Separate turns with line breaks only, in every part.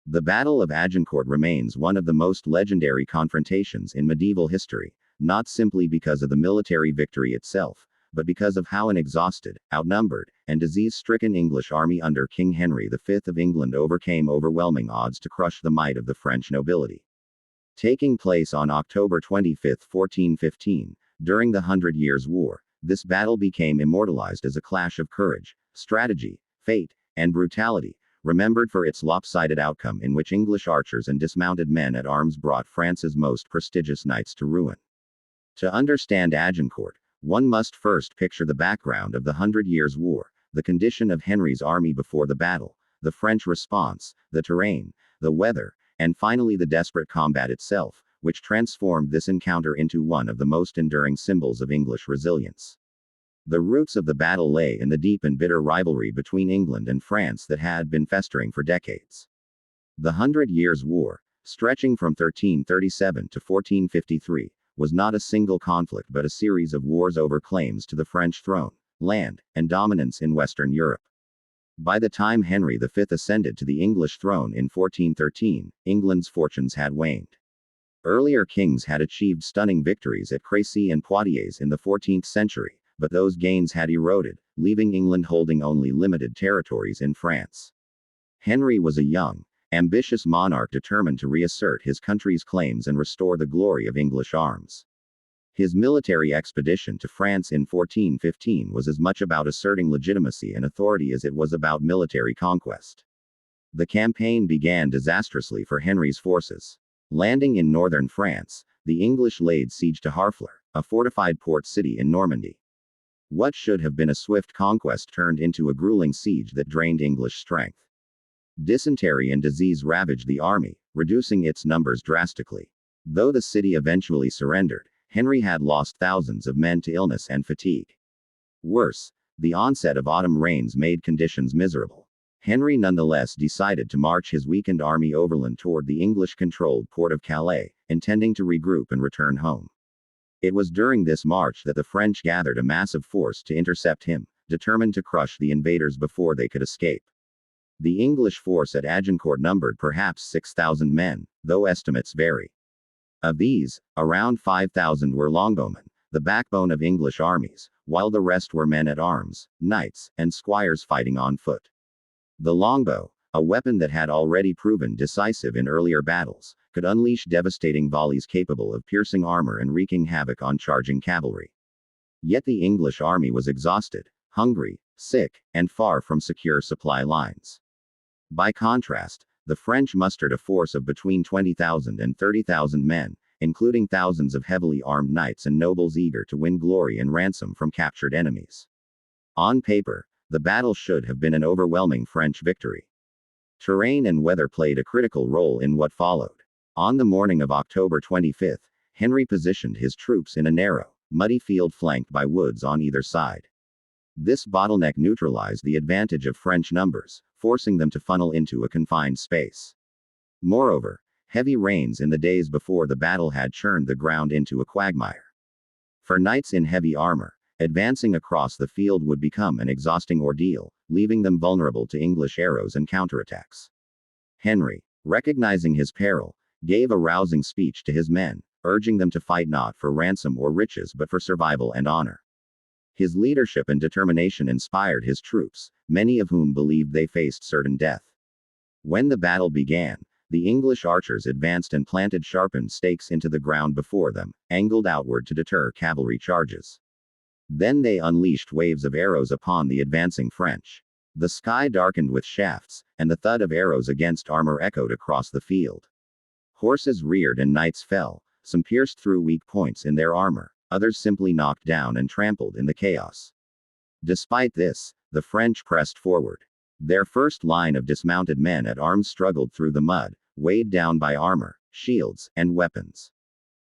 The Battle of Agincourt remains one of the most legendary confrontations in medieval history, not simply because of the military victory itself, but because of how an exhausted, outnumbered, and disease-stricken English army under King Henry V of England overcame overwhelming odds to crush the might of the French nobility. Taking place on October 25, 1415, during the Hundred Years' War, this battle became immortalized as a clash of courage, strategy, fate, and brutality, remembered for its lopsided outcome in which English archers and dismounted men-at-arms brought France's most prestigious knights to ruin. To understand Agincourt, one must first picture the background of the Hundred Years' War, the condition of Henry's army before the battle, the French response, the terrain, the weather, and finally the desperate combat itself, which transformed this encounter into one of the most enduring symbols of English resilience. The roots of the battle lay in the deep and bitter rivalry between England and France that had been festering for decades. The Hundred Years' War, stretching from 1337 to 1453, was not a single conflict but a series of wars over claims to the French throne, land, and dominance in Western Europe. By the time Henry V ascended to the English throne in 1413, England's fortunes had waned. Earlier kings had achieved stunning victories at Crécy and Poitiers in the 14th century, but those gains had eroded, leaving England holding only limited territories in France. Henry was a young, ambitious monarch determined to reassert his country's claims and restore the glory of English arms. His military expedition to France in 1415 was as much about asserting legitimacy and authority as it was about military conquest. The campaign began disastrously for Henry's forces. Landing in northern France, the English laid siege to Harfleur, a fortified port city in Normandy. What should have been a swift conquest turned into a grueling siege that drained English strength. Dysentery and disease ravaged the army, reducing its numbers drastically. Though the city eventually surrendered, Henry had lost thousands of men to illness and fatigue. Worse, the onset of autumn rains made conditions miserable. Henry nonetheless decided to march his weakened army overland toward the English-controlled port of Calais, intending to regroup and return home. It was during this march that the French gathered a massive force to intercept him, determined to crush the invaders before they could escape. The English force at Agincourt numbered perhaps 6,000 men, though estimates vary. Of these, around 5,000 were longbowmen, the backbone of English armies, while the rest were men-at-arms, knights, and squires fighting on foot. The longbow, a weapon that had already proven decisive in earlier battles, could unleash devastating volleys capable of piercing armor and wreaking havoc on charging cavalry. Yet the English army was exhausted, hungry, sick, and far from secure supply lines. By contrast, the French mustered a force of between 20,000 and 30,000 men, including thousands of heavily armed knights and nobles eager to win glory and ransom from captured enemies. On paper, the battle should have been an overwhelming French victory. Terrain and weather played a critical role in what followed. On the morning of October 25, Henry positioned his troops in a narrow, muddy field flanked by woods on either side. This bottleneck neutralized the advantage of French numbers, forcing them to funnel into a confined space. Moreover, heavy rains in the days before the battle had churned the ground into a quagmire. For knights in heavy armor, advancing across the field would become an exhausting ordeal, leaving them vulnerable to English arrows and counterattacks. Henry, recognizing his peril, gave a rousing speech to his men, urging them to fight not for ransom or riches but for survival and honor. His leadership and determination inspired his troops, many of whom believed they faced certain death. When the battle began, the English archers advanced and planted sharpened stakes into the ground before them, angled outward to deter cavalry charges. Then they unleashed waves of arrows upon the advancing French. The sky darkened with shafts, and the thud of arrows against armor echoed across the field. Horses reared and knights fell, some pierced through weak points in their armor, others simply knocked down and trampled in the chaos. Despite this, the French pressed forward. Their first line of dismounted men-at-arms struggled through the mud, weighed down by armor, shields, and weapons.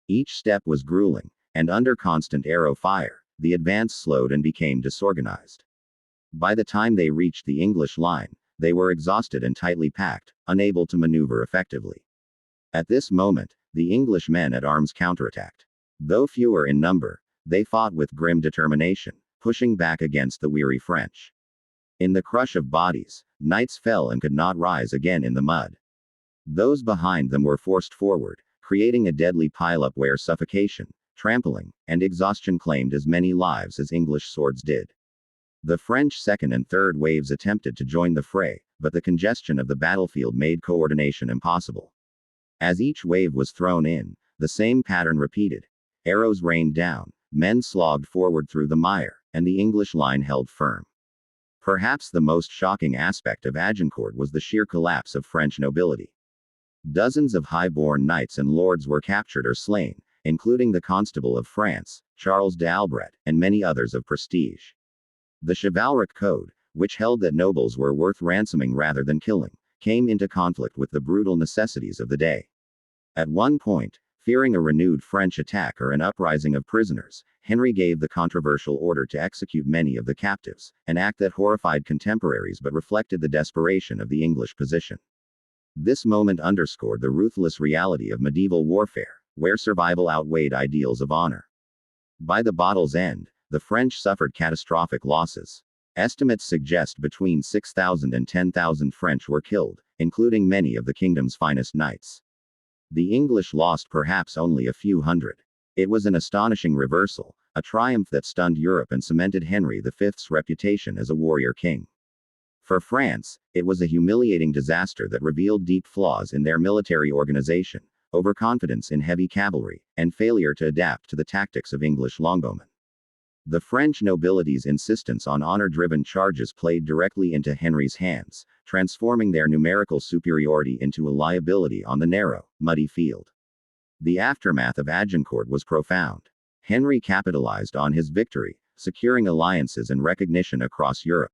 Each step was grueling, and under constant arrow fire, the advance slowed and became disorganized. By the time they reached the English line, they were exhausted and tightly packed, unable to maneuver effectively. At this moment, the English men-at-arms counterattacked. Though fewer in number, they fought with grim determination, pushing back against the weary French. In the crush of bodies, knights fell and could not rise again in the mud. Those behind them were forced forward, creating a deadly pileup where suffocation, trampling, and exhaustion claimed as many lives as English swords did. The French second and third waves attempted to join the fray, but the congestion of the battlefield made coordination impossible. As each wave was thrown in, the same pattern repeated. Arrows rained down, men slogged forward through the mire, and the English line held firm. Perhaps the most shocking aspect of Agincourt was the sheer collapse of French nobility. Dozens of high-born knights and lords were captured or slain, including the Constable of France, Charles d'Albret, and many others of prestige. The chivalric code, which held that nobles were worth ransoming rather than killing, came into conflict with the brutal necessities of the day. At one point, fearing a renewed French attack or an uprising of prisoners, Henry gave the controversial order to execute many of the captives, an act that horrified contemporaries but reflected the desperation of the English position. This moment underscored the ruthless reality of medieval warfare, where survival outweighed ideals of honor. By the battle's end, the French suffered catastrophic losses. Estimates suggest between 6,000 and 10,000 French were killed, including many of the kingdom's finest knights. The English lost perhaps only a few hundred. It was an astonishing reversal, a triumph that stunned Europe and cemented Henry V's reputation as a warrior king. For France, it was a humiliating disaster that revealed deep flaws in their military organization, overconfidence in heavy cavalry, and failure to adapt to the tactics of English longbowmen. The French nobility's insistence on honor-driven charges played directly into Henry's hands, transforming their numerical superiority into a liability on the narrow, muddy field. The aftermath of Agincourt was profound. Henry capitalized on his victory, securing alliances and recognition across Europe.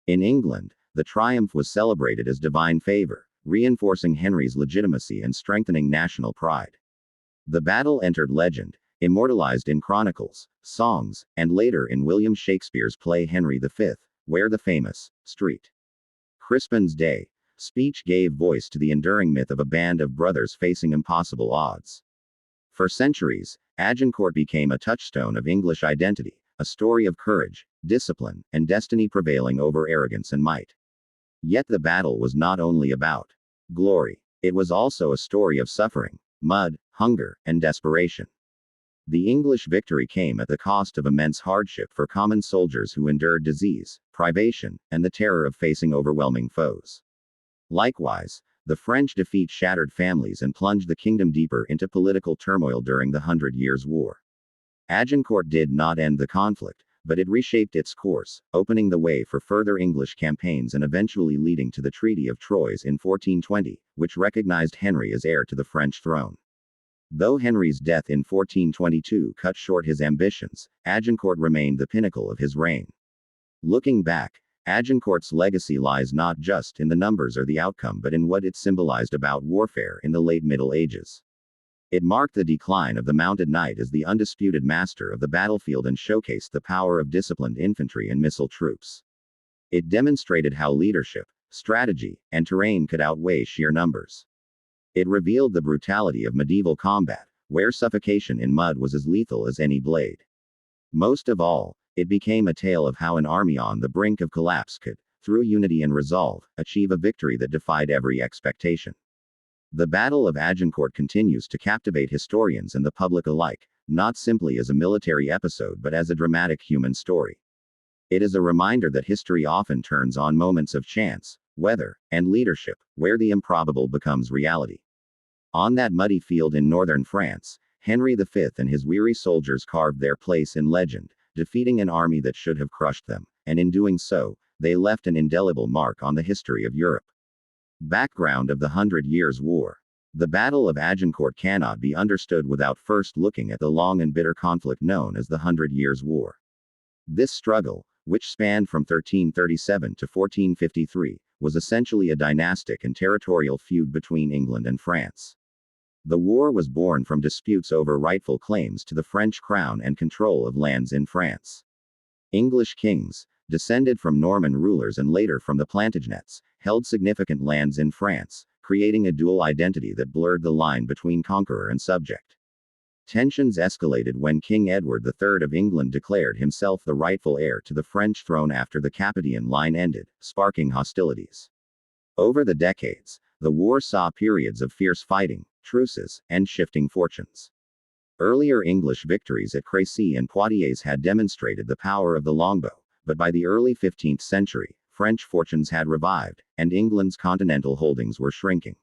In England, the triumph was celebrated as divine favor, reinforcing Henry's legitimacy and strengthening national pride. The battle entered legend, immortalized in chronicles, songs, and later in William Shakespeare's play Henry V, where the famous St. Crispin's Day speech gave voice to the enduring myth of a band of brothers facing impossible odds. For centuries, Agincourt became a touchstone of English identity, a story of courage, discipline, and destiny prevailing over arrogance and might. Yet the battle was not only about glory, it was also a story of suffering, mud, hunger, and desperation. The English victory came at the cost of immense hardship for common soldiers who endured disease, privation, and the terror of facing overwhelming foes. Likewise, the French defeat shattered families and plunged the kingdom deeper into political turmoil during the 100 Years' War. Agincourt did not end the conflict, but it reshaped its course, opening the way for further English campaigns and eventually leading to the Treaty of Troyes in 1420, which recognized Henry as heir to the French throne. Though Henry's death in 1422 cut short his ambitions, Agincourt remained the pinnacle of his reign. Looking back, Agincourt's legacy lies not just in the numbers or the outcome but in what it symbolized about warfare in the late Middle Ages. It marked the decline of the mounted knight as the undisputed master of the battlefield and showcased the power of disciplined infantry and missile troops. It demonstrated how leadership, strategy, and terrain could outweigh sheer numbers. It revealed the brutality of medieval combat, where suffocation in mud was as lethal as any blade. Most of all, it became a tale of how an army on the brink of collapse could, through unity and resolve, achieve a victory that defied every expectation. The Battle of Agincourt continues to captivate historians and the public alike, not simply as a military episode but as a dramatic human story. It is a reminder that history often turns on moments of chance, weather, and leadership, where the improbable becomes reality. On that muddy field in northern France, Henry V and his weary soldiers carved their place in legend, defeating an army that should have crushed them, and in doing so, they left an indelible mark on the history of Europe. Background of the 100 Years' War. The Battle of Agincourt cannot be understood without first looking at the long and bitter conflict known as the 100 Years' War. This struggle, which spanned from 1337 to 1453, was essentially a dynastic and territorial feud between England and France. The war was born from disputes over rightful claims to the French crown and control of lands in France. English kings, descended from Norman rulers and later from the Plantagenets, held significant lands in France, creating a dual identity that blurred the line between conqueror and subject. Tensions escalated when King Edward III of England declared himself the rightful heir to the French throne after the Capetian line ended, sparking hostilities. Over the decades, the war saw periods of fierce fighting, truces, and shifting fortunes. Earlier English victories at Crécy and Poitiers had demonstrated the power of the longbow, but by the early 15th century, French fortunes had revived, and England's continental holdings were shrinking.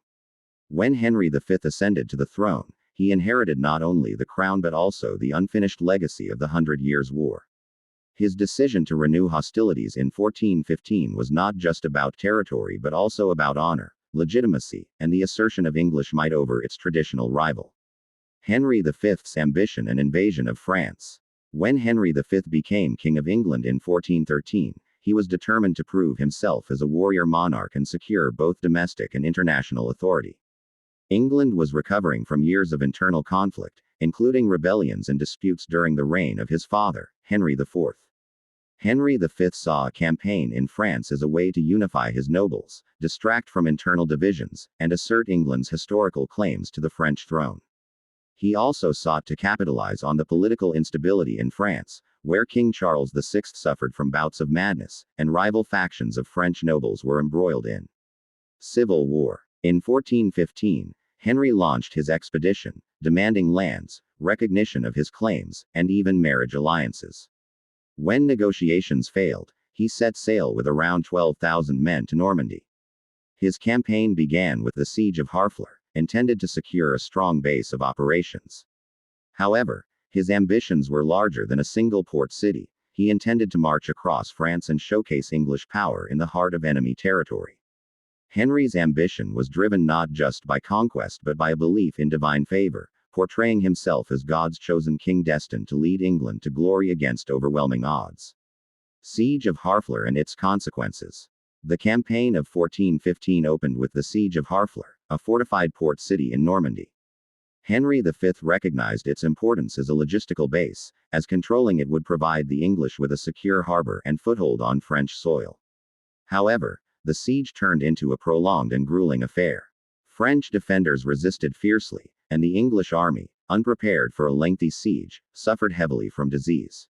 When Henry V ascended to the throne, he inherited not only the crown but also the unfinished legacy of the Hundred Years' War. His decision to renew hostilities in 1415 was not just about territory but also about honor, legitimacy, and the assertion of English might over its traditional rival. Henry V's ambition and invasion of France. When Henry V became King of England in 1413, he was determined to prove himself as a warrior monarch and secure both domestic and international authority. England was recovering from years of internal conflict, including rebellions and disputes during the reign of his father, Henry IV. Henry V saw a campaign in France as a way to unify his nobles, distract from internal divisions, and assert England's historical claims to the French throne. He also sought to capitalize on the political instability in France, where King Charles VI suffered from bouts of madness, and rival factions of French nobles were embroiled in civil war. In 1415, Henry launched his expedition, demanding lands, recognition of his claims, and even marriage alliances. When negotiations failed, he set sail with around 12,000 men to Normandy. His campaign began with the siege of Harfleur, intended to secure a strong base of operations. However, his ambitions were larger than a single port city. He intended to march across France and showcase English power in the heart of enemy territory. Henry's ambition was driven not just by conquest but by a belief in divine favor, portraying himself as God's chosen king destined to lead England to glory against overwhelming odds. Siege of Harfleur and its consequences. The campaign of 1415 opened with the siege of Harfleur, a fortified port city in Normandy. Henry V recognized its importance as a logistical base, as controlling it would provide the English with a secure harbor and foothold on French soil. However, the siege turned into a prolonged and grueling affair. French defenders resisted fiercely, and the English army, unprepared for a lengthy siege, suffered heavily from disease.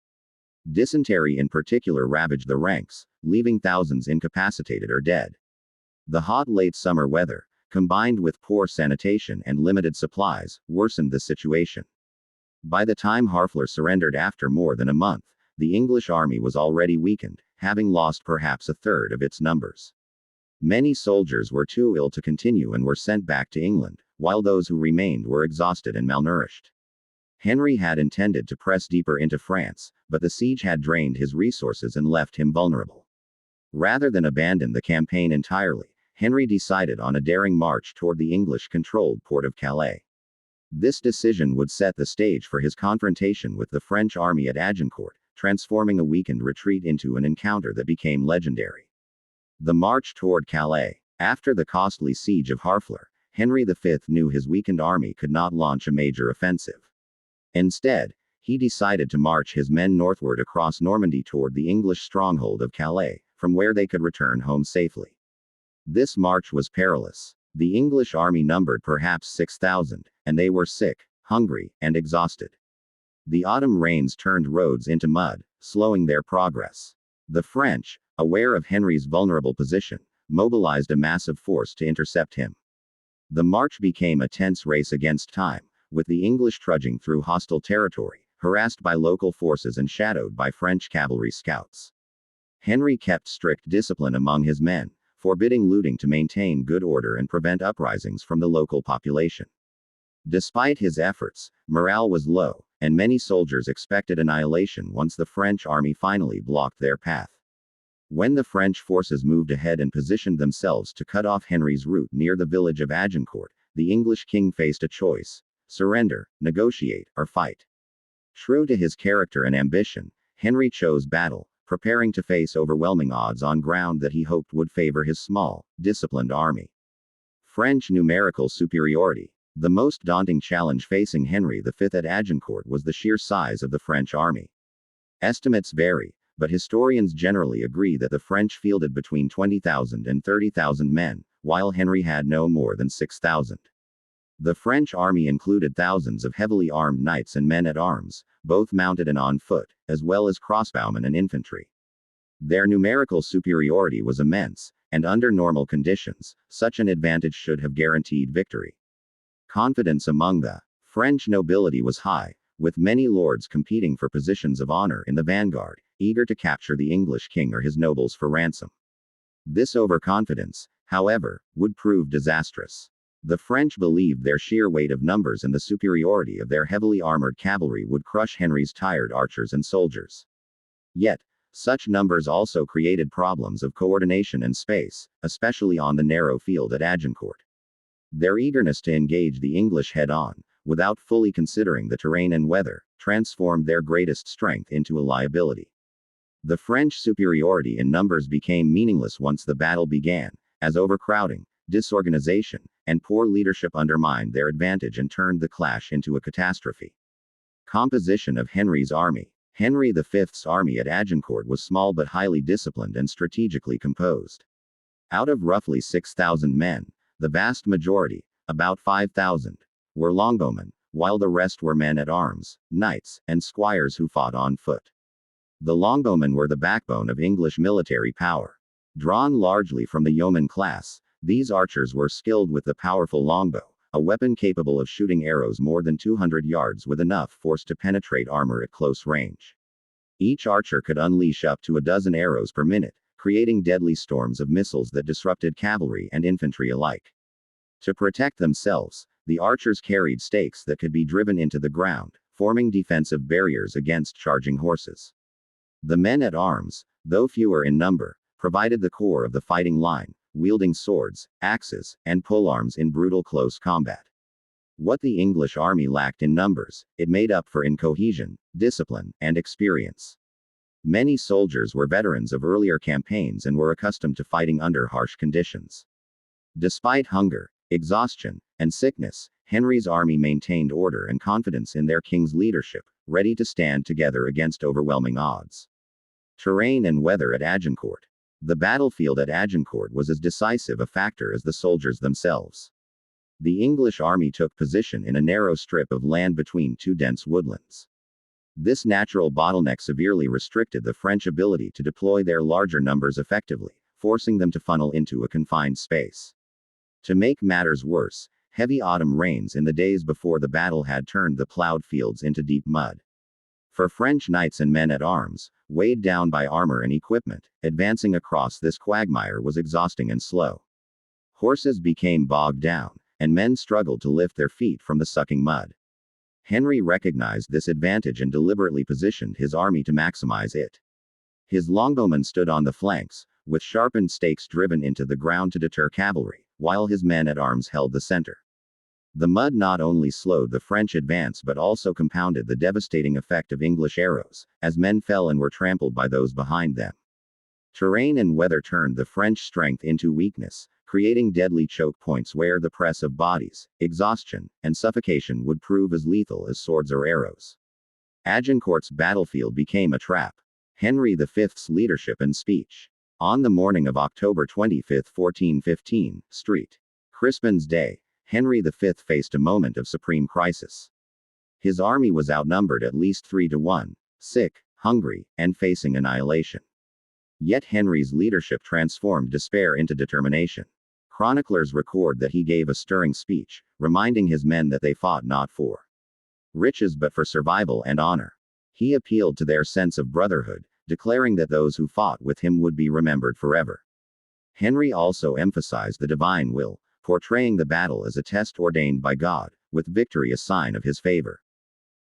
Dysentery in particular ravaged the ranks, leaving thousands incapacitated or dead. The hot late summer weather, combined with poor sanitation and limited supplies, worsened the situation. By the time Harfleur surrendered after more than a month, the English army was already weakened, having lost perhaps a third of its numbers. Many soldiers were too ill to continue and were sent back to England, while those who remained were exhausted and malnourished. Henry had intended to press deeper into France, but the siege had drained his resources and left him vulnerable. Rather than abandon the campaign entirely, Henry decided on a daring march toward the English-controlled port of Calais. This decision would set the stage for his confrontation with the French army at Agincourt, transforming a weakened retreat into an encounter that became legendary. The march toward Calais. After the costly siege of Harfleur, Henry V knew his weakened army could not launch a major offensive. Instead, he decided to march his men northward across Normandy toward the English stronghold of Calais, from where they could return home safely. This march was perilous. The English army numbered perhaps 6,000, and they were sick, hungry, and exhausted. The autumn rains turned roads into mud, slowing their progress. The French, aware of Henry's vulnerable position, mobilized a massive force to intercept him. The march became a tense race against time, with the English trudging through hostile territory, harassed by local forces and shadowed by French cavalry scouts. Henry kept strict discipline among his men, forbidding looting to maintain good order and prevent uprisings from the local population. Despite his efforts, morale was low, and many soldiers expected annihilation once the French army finally blocked their path. When the French forces moved ahead and positioned themselves to cut off Henry's route near the village of Agincourt, the English king faced a choice: surrender, negotiate, or fight. True to his character and ambition, Henry chose battle, preparing to face overwhelming odds on ground that he hoped would favor his small, disciplined army. French numerical superiority. The most daunting challenge facing Henry V at Agincourt was the sheer size of the French army. Estimates vary, but historians generally agree that the French fielded between 20,000 and 30,000 men, while Henry had no more than 6,000. The French army included thousands of heavily armed knights and men-at-arms, both mounted and on foot, as well as crossbowmen and infantry. Their numerical superiority was immense, and under normal conditions, such an advantage should have guaranteed victory. Confidence among the French nobility was high, with many lords competing for positions of honor in the vanguard, eager to capture the English king or his nobles for ransom. This overconfidence, however, would prove disastrous. The French believed their sheer weight of numbers and the superiority of their heavily armored cavalry would crush Henry's tired archers and soldiers. Yet, such numbers also created problems of coordination and space, especially on the narrow field at Agincourt. Their eagerness to engage the English head-on, without fully considering the terrain and weather, transformed their greatest strength into a liability. The French superiority in numbers became meaningless once the battle began, as overcrowding, disorganization, and poor leadership undermined their advantage and turned the clash into a catastrophe. Composition of Henry's army. Henry V's army at Agincourt was small but highly disciplined and strategically composed. Out of roughly 6,000 men, the vast majority, about 5,000, were longbowmen, while the rest were men-at-arms, knights, and squires who fought on foot. The longbowmen were the backbone of English military power. Drawn largely from the yeoman class, these archers were skilled with the powerful longbow, a weapon capable of shooting arrows more than 200 yards with enough force to penetrate armor at close range. Each archer could unleash up to a dozen arrows per minute, creating deadly storms of missiles that disrupted cavalry and infantry alike. To protect themselves, the archers carried stakes that could be driven into the ground, forming defensive barriers against charging horses. The men-at-arms, though fewer in number, provided the core of the fighting line, wielding swords, axes, and polearms in brutal close combat. What the English army lacked in numbers, it made up for in cohesion, discipline, and experience. Many soldiers were veterans of earlier campaigns and were accustomed to fighting under harsh conditions. Despite hunger, exhaustion, and sickness, Henry's army maintained order and confidence in their king's leadership, ready to stand together against overwhelming odds. Terrain and weather at Agincourt. The battlefield at Agincourt was as decisive a factor as the soldiers themselves. The English army took position in a narrow strip of land between two dense woodlands. This natural bottleneck severely restricted the French ability to deploy their larger numbers effectively, forcing them to funnel into a confined space. To make matters worse, heavy autumn rains in the days before the battle had turned the plowed fields into deep mud. For French knights and men-at-arms, weighed down by armor and equipment, advancing across this quagmire was exhausting and slow. Horses became bogged down, and men struggled to lift their feet from the sucking mud. Henry recognized this advantage and deliberately positioned his army to maximize it. His longbowmen stood on the flanks, with sharpened stakes driven into the ground to deter cavalry, while his men-at-arms held the center. The mud not only slowed the French advance but also compounded the devastating effect of English arrows, as men fell and were trampled by those behind them. Terrain and weather turned the French strength into weakness, creating deadly choke points where the press of bodies, exhaustion, and suffocation would prove as lethal as swords or arrows. Agincourt's battlefield became a trap. Henry V's leadership and speech. On the morning of October 25, 1415, St. Crispin's Day, Henry V faced a moment of supreme crisis. His army was outnumbered at least 3-1, sick, hungry, and facing annihilation. Yet Henry's leadership transformed despair into determination. Chroniclers record that he gave a stirring speech, reminding his men that they fought not for riches but for survival and honor. He appealed to their sense of brotherhood, declaring that those who fought with him would be remembered forever. Henry also emphasized the divine will, portraying the battle as a test ordained by God, with victory a sign of his favor.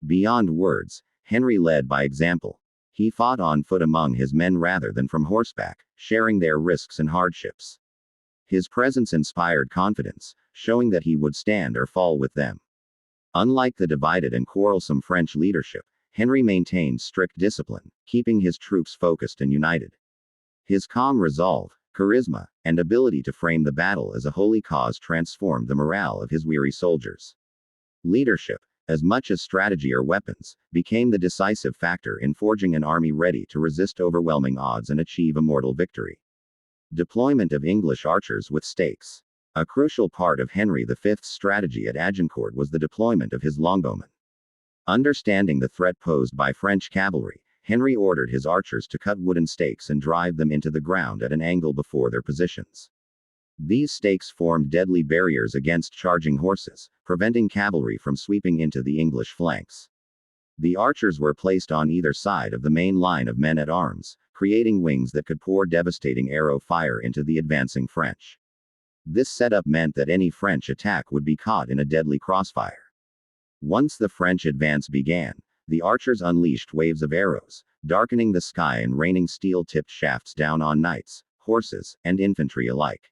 Beyond words, Henry led by example. He fought on foot among his men rather than from horseback, sharing their risks and hardships. His presence inspired confidence, showing that he would stand or fall with them. Unlike the divided and quarrelsome French leadership, Henry maintained strict discipline, keeping his troops focused and united. His calm resolve, charisma, and ability to frame the battle as a holy cause transformed the morale of his weary soldiers. Leadership, as much as strategy or weapons, became the decisive factor in forging an army ready to resist overwhelming odds and achieve a mortal victory. Deployment of English archers with stakes. A crucial part of Henry V's strategy at Agincourt was the deployment of his longbowmen. Understanding the threat posed by French cavalry, Henry ordered his archers to cut wooden stakes and drive them into the ground at an angle before their positions. These stakes formed deadly barriers against charging horses, preventing cavalry from sweeping into the English flanks. The archers were placed on either side of the main line of men-at-arms, creating wings that could pour devastating arrow fire into the advancing French. This setup meant that any French attack would be caught in a deadly crossfire. Once the French advance began, the archers unleashed waves of arrows, darkening the sky and raining steel-tipped shafts down on knights, horses, and infantry alike.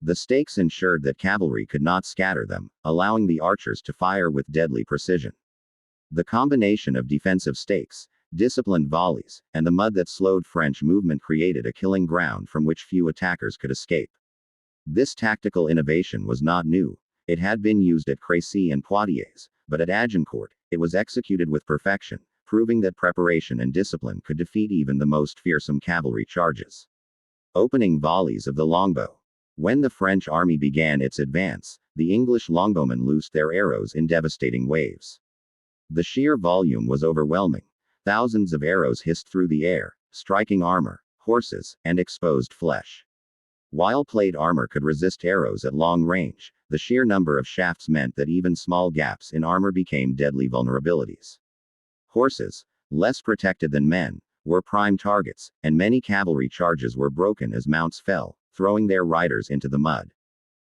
The stakes ensured that cavalry could not scatter them, allowing the archers to fire with deadly precision. The combination of defensive stakes, disciplined volleys, and the mud that slowed French movement created a killing ground from which few attackers could escape. This tactical innovation was not new. It had been used at Crécy and Poitiers, but at Agincourt, it was executed with perfection, proving that preparation and discipline could defeat even the most fearsome cavalry charges. Opening volleys of the longbow. When the French army began its advance, the English longbowmen loosed their arrows in devastating waves. The sheer volume was overwhelming. Thousands of arrows hissed through the air, striking armor, horses, and exposed flesh. While plate armor could resist arrows at long range, the sheer number of shafts meant that even small gaps in armor became deadly vulnerabilities. Horses, less protected than men, were prime targets, and many cavalry charges were broken as mounts fell, throwing their riders into the mud.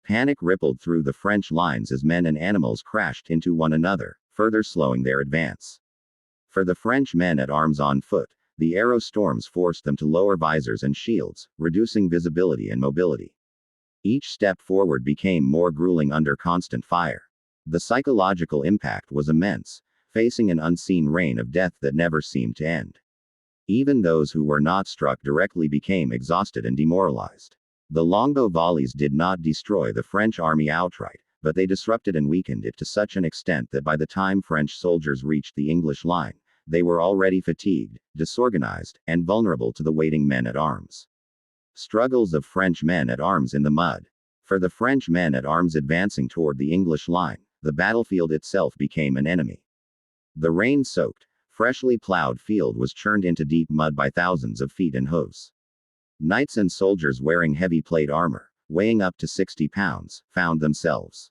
Panic rippled through the French lines as men and animals crashed into one another, further slowing their advance. For the French men-at-arms on foot, the arrow storms forced them to lower visors and shields, reducing visibility and mobility. Each step forward became more grueling under constant fire. The psychological impact was immense, facing an unseen rain of death that never seemed to end. Even those who were not struck directly became exhausted and demoralized. The longbow volleys did not destroy the French army outright, but they disrupted and weakened it to such an extent that by the time French soldiers reached the English line, they were already fatigued, disorganized, and vulnerable to the waiting men-at-arms. Struggles of French men-at-arms in the mud. For the French men-at-arms advancing toward the English line, the battlefield itself became an enemy. The rain-soaked, freshly plowed field was churned into deep mud by thousands of feet and hooves. Knights and soldiers wearing heavy plate armor, weighing up to 60 pounds, found themselves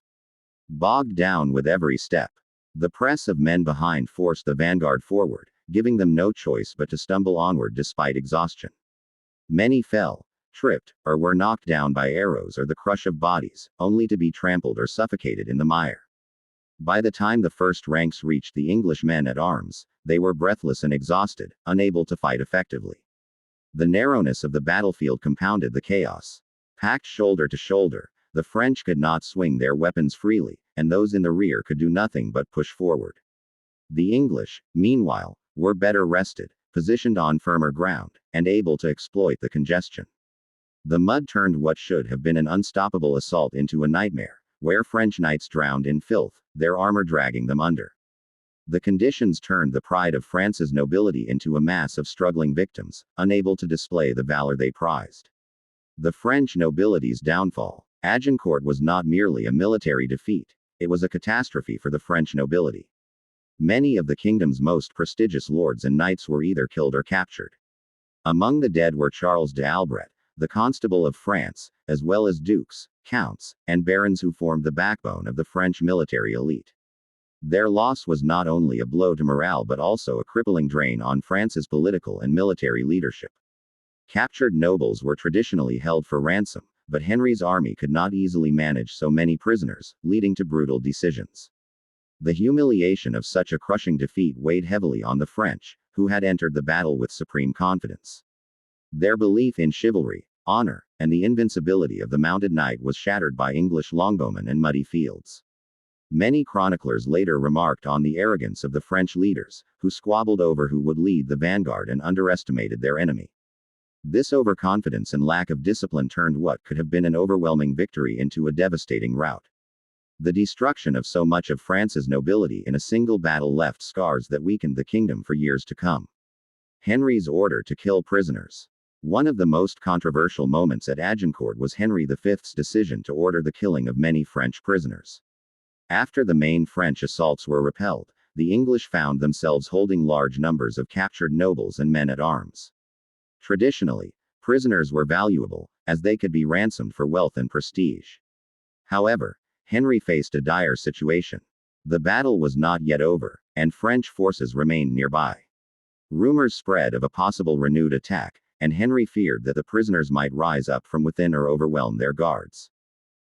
bogged down with every step. The press of men behind forced the vanguard forward, giving them no choice but to stumble onward despite exhaustion. Many fell, tripped, or were knocked down by arrows or the crush of bodies, only to be trampled or suffocated in the mire. By the time the first ranks reached the English men-at-arms, they were breathless and exhausted, unable to fight effectively. The narrowness of the battlefield compounded the chaos. Packed shoulder to shoulder, the French could not swing their weapons freely, and those in the rear could do nothing but push forward. The English, meanwhile, were better rested, positioned on firmer ground, and able to exploit the congestion. The mud turned what should have been an unstoppable assault into a nightmare, where French knights drowned in filth, their armor dragging them under. The conditions turned the pride of France's nobility into a mass of struggling victims, unable to display the valor they prized. The French nobility's downfall. Agincourt was not merely a military defeat, it was a catastrophe for the French nobility. Many of the kingdom's most prestigious lords and knights were either killed or captured. Among the dead were Charles d'Albret, the Constable of France, as well as dukes, counts, and barons who formed the backbone of the French military elite. Their loss was not only a blow to morale but also a crippling drain on France's political and military leadership. Captured nobles were traditionally held for ransom, but Henry's army could not easily manage so many prisoners, leading to brutal decisions. The humiliation of such a crushing defeat weighed heavily on the French, who had entered the battle with supreme confidence. Their belief in chivalry, honor, and the invincibility of the mounted knight was shattered by English longbowmen and muddy fields. Many chroniclers later remarked on the arrogance of the French leaders, who squabbled over who would lead the vanguard and underestimated their enemy. This overconfidence and lack of discipline turned what could have been an overwhelming victory into a devastating rout. The destruction of so much of France's nobility in a single battle left scars that weakened the kingdom for years to come. Henry's order to kill prisoners. One of the most controversial moments at Agincourt was Henry V's decision to order the killing of many French prisoners. After the main French assaults were repelled, the English found themselves holding large numbers of captured nobles and men at arms. Traditionally, prisoners were valuable, as they could be ransomed for wealth and prestige. However, Henry faced a dire situation. The battle was not yet over, and French forces remained nearby. Rumors spread of a possible renewed attack, and Henry feared that the prisoners might rise up from within or overwhelm their guards.